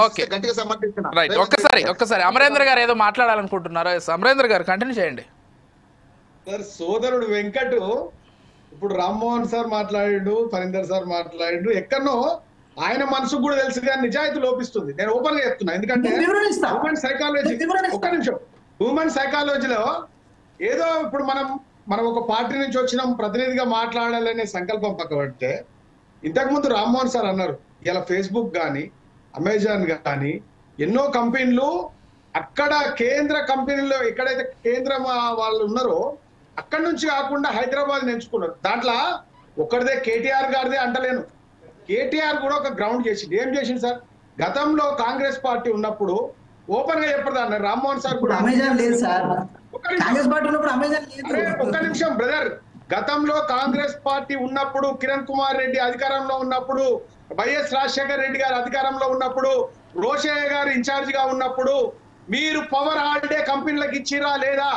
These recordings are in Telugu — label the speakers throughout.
Speaker 1: Okay right. ఒక్కసారి అమరేంద్ర గారు ఏదో మాట్లాడాలనుకుంటున్నారు. అమరేంద్ర గారు కంటిన్యూ చేయండి.
Speaker 2: సార్ సోదరుడు వెంకట్ ఇప్పుడు రామ్మోహన్ సార్ మాట్లాడిండు, ఫరీందర్ సార్ మాట్లాడిండు, ఎక్కడనో ఆయన మనసుకు కూడా తెలుసు కానీ నిజాయితీ లోపిస్తుంది. నేను ఓపెన్ గా చెప్తున్నా, ఎందుకంటే హ్యూమన్ సైకాలజీ ఒక్క నిమిషం, హ్యూమన్ సైకాలజీలో ఏదో ఇప్పుడు మనం ఒక పార్టీ నుంచి వచ్చినాం, ప్రతినిధిగా మాట్లాడాలనే సంకల్పం పక్కబడితే, ఇంతకు ముందు రామ్మోహన్ సార్ అన్నారు ఇలా ఫేస్బుక్ కానీ అమెజాన్ కానీ ఎన్నో కంపెనీలు అక్కడ కేంద్ర కంపెనీలో ఎక్కడైతే కేంద్ర వాళ్ళు ఉన్నారో అక్కడి నుంచి కాకుండా హైదరాబాద్ ఎంచుకున్నారు. దాంట్లో ఒక్కడిదే కేటీఆర్ గారిదే అంటలేను, కేటీఆర్ కూడా ఒక గ్రౌండ్ చేసింది. ఏం చేసింది సార్, గతంలో కాంగ్రెస్ పార్టీ ఉన్నప్పుడు ఓపెన్ గా చెప్పదా అన్నారు రామ్మోహన్ సార్ కూడా. ఒక్క నిమిషం బ్రదర్, గతంలో కాంగ్రెస్ పార్టీ ఉన్నప్పుడు, కిరణ్ కుమార్ రెడ్డి అధికారంలో ఉన్నప్పుడు, వైఎస్ రాజశేఖర్ రెడ్డి గారు అధికారంలో ఉన్నప్పుడు, రోషయ్య గారు ఇన్ఛార్జ్ గా ఉన్నప్పుడు మీరు పవర్ హాలిడే కంపెనీలకు ఇచ్చిరా లేదా?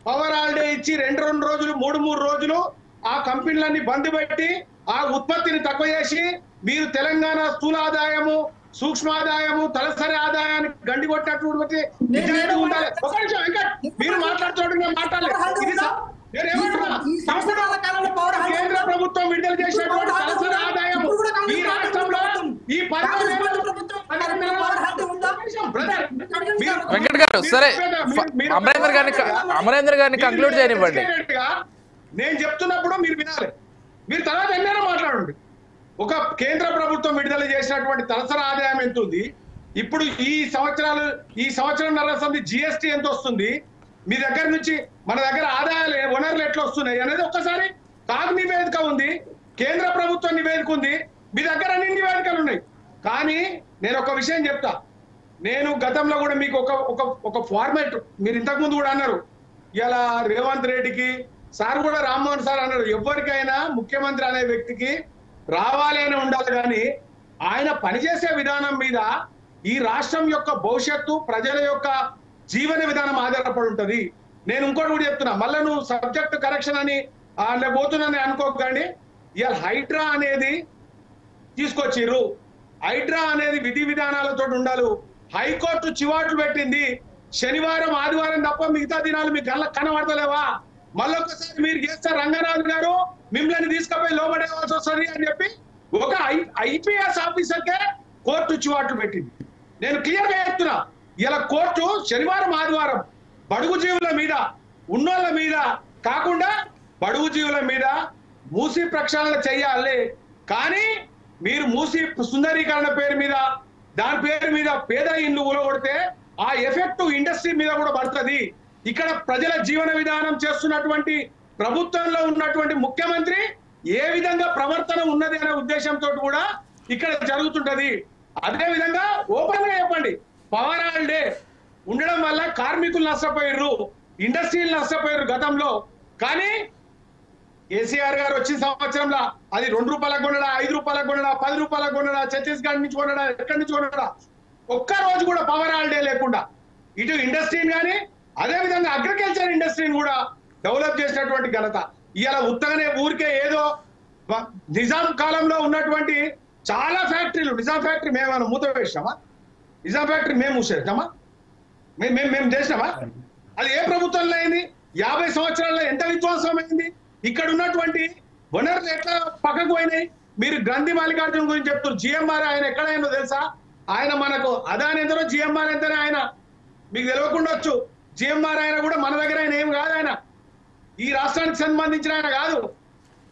Speaker 2: పవర్ హాలిడే ఇచ్చి 2 రోజులు 3 రోజులు ఆ కంపెనీలన్నీ బంద్ పెట్టి ఆ ఉత్పత్తిని తక్కువ చేసి మీరు తెలంగాణ స్థూల ఆదాయము, సూక్ష్మ ఆదాయము, తలసరి ఆదాయాన్ని గండి కొట్టినటువంటి ఉండాలి. ఒక నిమిషం ఇంకా మీరు మాట్లాడుతూ మాట్లాడలేదు. కేంద్ర ప్రభుత్వం విడుదల చేసినటువంటి తలసరి ఆదాయము ఈ రాష్ట్రంలో ఈ
Speaker 1: వెంకట్ గారు సరే అమరేంద్ర గారిని కంక్లూడ్ చేయనివ్వండి.
Speaker 2: నేను చెప్తున్నప్పుడు మీరు వినాలి, మీరు తర్వాత ఎన్నైనా మాట్లాడండి. ఒక కేంద్ర ప్రభుత్వం విడుదల చేసినటువంటి తలసరి ఆదాయం ఎంత ఉంది, ఇప్పుడు ఈ సంవత్సరంన్నర సంది జిఎస్టీ ఎంత వస్తుంది, మీ దగ్గర నుంచి మన దగ్గర ఆదాయాలు వనరులు ఎట్లా వస్తున్నాయి అనేది ఒక్కసారి కాగ్ నివేదిక ఉంది, కేంద్ర ప్రభుత్వం నివేదిక ఉంది, మీ దగ్గర అన్ని నివేదికలు ఉన్నాయి. కానీ నేను ఒక విషయం చెప్తా, నేను గతంలో కూడా మీకు ఒక ఫార్మాట్ మీరు ఇంతకు ముందు కూడా అన్నారు, ఇలా రేవంత్ రెడ్డికి సార్ కూడా రామ్మోహన్ సార్ అన్నారు, ఎవరికైనా ముఖ్యమంత్రి అనే వ్యక్తికి రావాలి అని ఉండాలి, కానీ ఆయన పనిచేసే విధానం మీద ఈ రాష్ట్రం యొక్క భవిష్యత్తు, ప్రజల యొక్క జీవన విధానం ఆధారపడి ఉంటది. నేను ఇంకోటి కూడా చెప్తున్నా, మళ్ళీ నువ్వు సబ్జెక్ట్ కరెక్షన్ అని పోతున్నానని అనుకోకండి. ఇవాళ హైడ్రా అనేది తీసుకొచ్చిర్రు, హైడ్రా అనేది విధి విధానాలతో ఉండాలి. హైకోర్టు చివాట్లు పెట్టింది, శనివారం ఆదివారం తప్ప మిగతా దినాలు మీకు కనబడతలేవా? మళ్ళొకసారి మీరు చేస్తే రంగనాథ్ గారు మిమ్మల్ని తీసుకుపోయి లోబడేవాల్సి వస్తుంది అని చెప్పి ఒక ఐపీఎస్ ఆఫీసర్కే కోర్టు చివాట్లు పెట్టింది. నేను క్లియర్ గా చెప్తున్నా, ఇలా కోర్టు శనివారం ఆదివారం బడుగు జీవుల మీద, ఉన్నోళ్ళ మీద కాకుండా బడుగు జీవుల మీద మూసి ప్రక్షాళన చెయ్యాలి. కానీ మీరు మూసి సుందరీకరణ పేరు మీద, దాని పేరు మీద పేద ఇండ్లు ఊరగొడితే ఆ ఎఫెక్ట్ ఇండస్ట్రీ మీద కూడా పడుతుంది. ఇక్కడ ప్రజల జీవన విధానం చేస్తున్నటువంటి ప్రభుత్వంలో ఉన్నటువంటి ముఖ్యమంత్రి ఏ విధంగా ప్రవర్తన ఉన్నది అనే ఉద్దేశంతో కూడా ఇక్కడ జరుగుతుంటది. అదే విధంగా ఓపెన్ గా చెప్పండి, పవర్ హాలిడే ఉండడం వల్ల కార్మికులు నష్టపోయారు, ఇండస్ట్రీలు నష్టపోయారు గతంలో. కానీ కేసీఆర్ గారు వచ్చిన సంవత్సరంలో అది 2 రూపాయలకు కొనడా, 5 రూపాయలకు కొనడా, 10 రూపాయలకు కొనడా, ఛత్తీస్గఢ్ నుంచి కొనడా, ఎక్కడి నుంచి కొనడా, ఒక్క రోజు కూడా పవర్ హాలిడే లేకుండా ఇటు ఇండస్ట్రీని కానీ అదే విధంగా అగ్రికల్చర్ ఇండస్ట్రీని కూడా డెవలప్ చేసినటువంటి ఘనత. ఇవాళ ఉత్తగానే ఊరికే ఏదో నిజాం కాలంలో ఉన్నటువంటి చాలా ఫ్యాక్టరీలు, నిజాం ఫ్యాక్టరీ మేమేమైనా మూత వేసినామా? నిజాం ఫ్యాక్టరీ మేము మూసేసినామా? మేము చేసినామా? అది ఏ ప్రభుత్వంలో అయింది? 50 సంవత్సరాల్లో ఎంత విధ్వంసం అయింది? ఇక్కడ ఉన్నటువంటి వనరులు ఎట్లా పక్కకు పోయినాయి? మీరు గ్రంథి మల్లికార్జున గురించి చెప్తారు, జిఎంఆర్ ఆయన ఎక్కడైనా తెలుసా? ఆయన మనకు అదాని ఎంతనో జిఎంఆర్ ఎంతనే ఆయన మీకు తెలియకుండా వచ్చు. జిఎంఆర్ ఆయన కూడా మన దగ్గర ఆయన ఏం కాదు, ఆయన ఈ రాష్ట్రానికి సంబంధించిన ఆయన కాదు,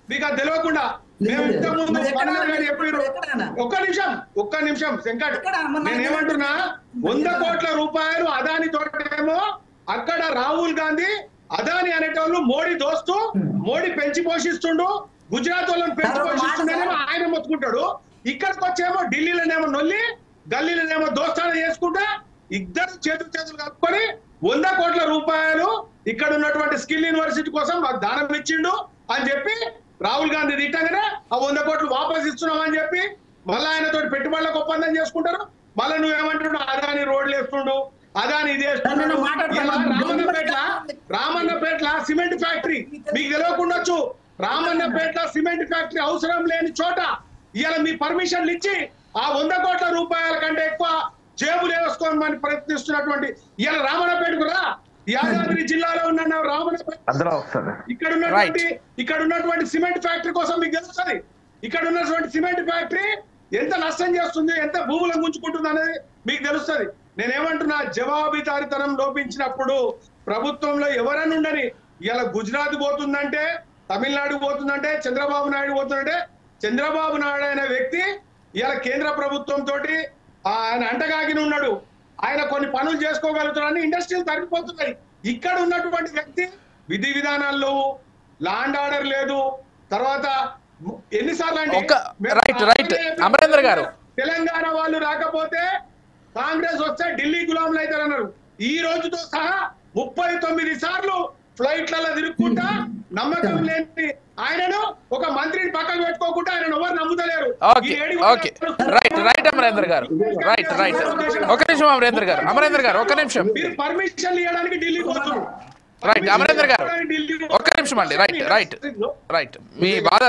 Speaker 2: మీకు అది తెలియకుండా. మేము ఇంతకుముందు చెప్పారు. ఒక్క నిమిషం వెంకట్, నేనేమంటున్నా, 100 కోట్ల రూపాయలు అదాని తోటేమో అక్కడ రాహుల్ గాంధీ అదాని అనేటోళ్ళు మోడీ దోస్తు, మోడీ పెంచి పోషిస్తుండు, గుజరాత్ వాళ్ళని పెంచి పోషిస్తుండేమో ఆయన మొత్తుకుంటాడు. ఇక్కడికి వచ్చేమో ఢిల్లీలోనేమో నొల్లి, గల్లీలోనేమో దోస్తాన చేసుకుంటా ఇద్దరు చేతులు కలుపుకొని 100 కోట్ల రూపాయలు ఇక్కడ ఉన్నటువంటి స్కిల్ యూనివర్సిటీ కోసం మాకు దానం ఇచ్చిండు అని చెప్పి రాహుల్ గాంధీ తిట్టగానే ఆ 100 కోట్లు వాపస్ ఇస్తున్నాం అని చెప్పి మళ్ళీ ఆయనతో పెట్టుబడులకు ఒప్పందం చేసుకుంటారు. మళ్ళీ నువ్వేమంటున్నావు, అదాని రోడ్లు వేస్తుండు, అదాని ఇది వేస్తున్నాడు. రామన్నపేట్ల సిమెంట్ ఫ్యాక్టరీ మీకు తెలియకుండొచ్చు, రామన్నపేట్ల సిమెంట్ ఫ్యాక్టరీ అవసరం లేని చోట ఇవాళ మీ పర్మిషన్లు ఇచ్చి ఆ 100 కోట్ల రూపాయల కంటే చేసుకోమని ప్రయత్నిస్తున్నటువంటి ఇలా రామన్నపేటకు రా, యాదాద్రి జిల్లాలో ఉన్న రామన్నపేట ఇక్కడ ఉన్నటువంటి సిమెంట్ ఫ్యాక్టరీ కోసం మీకు తెలుస్తుంది. ఇక్కడ ఉన్నటువంటి సిమెంట్ ఫ్యాక్టరీ ఎంత నష్టం చేస్తుంది, ఎంత భూములను గుంజుకుంటుంది అనేది మీకు తెలుస్తుంది. నేనేమంటున్నా, జవాబుదారీతనం లోపించినప్పుడు ప్రభుత్వంలో ఎవరైనా ఉండని, ఇలా గుజరాత్ పోతుందంటే, తమిళనాడు పోతుందంటే, చంద్రబాబు నాయుడు పోతుందంటే, చంద్రబాబు నాయుడు అనే వ్యక్తి ఇలా కేంద్ర ప్రభుత్వం తోటి ఆయన అంటగాగిన ఉన్నాడు, ఆయన కొన్ని పనులు చేసుకోగలుగుతాడని ఇండస్ట్రీలు తగ్గిపోతున్నాయి. ఇక్కడ ఉన్నటువంటి వ్యక్తి విధి విధానాల్లో లాండ్ ఆర్డర్ లేదు. తర్వాత ఎన్నిసార్లు అంటే
Speaker 1: అమరేంద్ర గారు,
Speaker 2: తెలంగాణ వాళ్ళు రాకపోతే కాంగ్రెస్ వస్తే ఢిల్లీ గులాంలు అవుతారన్నారు. ఈ రోజుతో సహా 39 సార్లు ఫ్లైట్లలో తిరుక్కుంటా నమ్మకం లేని ఆయనను ఒక మంత్రిని పక్కన పెట్టుకోకుండా ఆయన ఎవరు నమ్ముతలేరు.
Speaker 1: రైట్ అమరేంద్ర గారు, రైట్ ఒక నిమిషం అమరేంద్ర గారు ఒక నిమిషం.
Speaker 2: మీరు పర్మిషన్ ఇవ్వడానికి ఢిల్లీ పోతున్నారు.
Speaker 1: రైట్ అమరేంద్ర గారు ఒక్క నిమిషం అండి. రైట్ మీ బాధ